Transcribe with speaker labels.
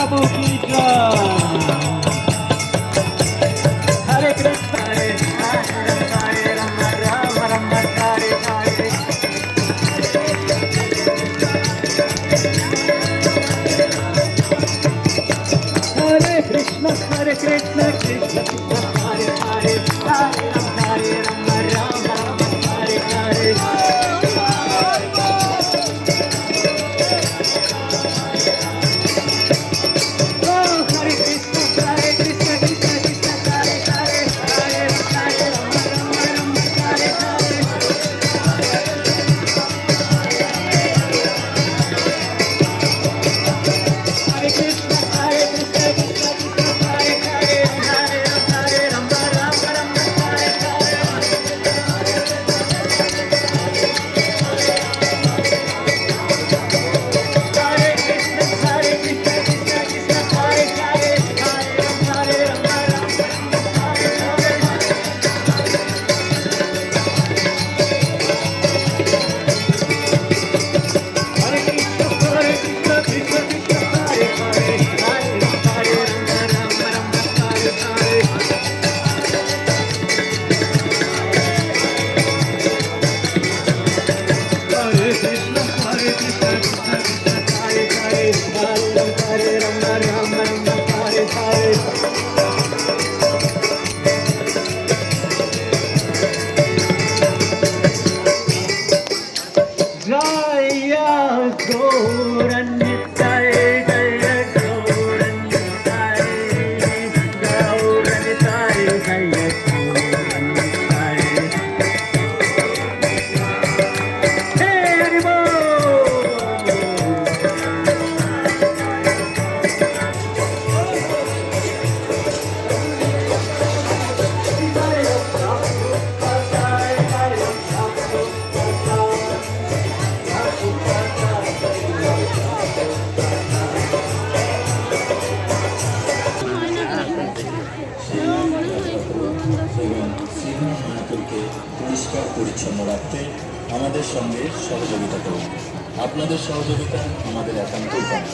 Speaker 1: प्रभु की जय। हरे कृष्ण हरे राम राम राम हरे हरे। हरे कृष्ण कृष्ण कृष्ण हरे हरे हरे राम राम हरे हरे।
Speaker 2: পরিষ্কার পরিচ্ছন্ন রাখতে আমাদের সঙ্গে সহযোগিতা করুন। আপনাদের সহযোগিতা আমাদের একান্তই কাম্য।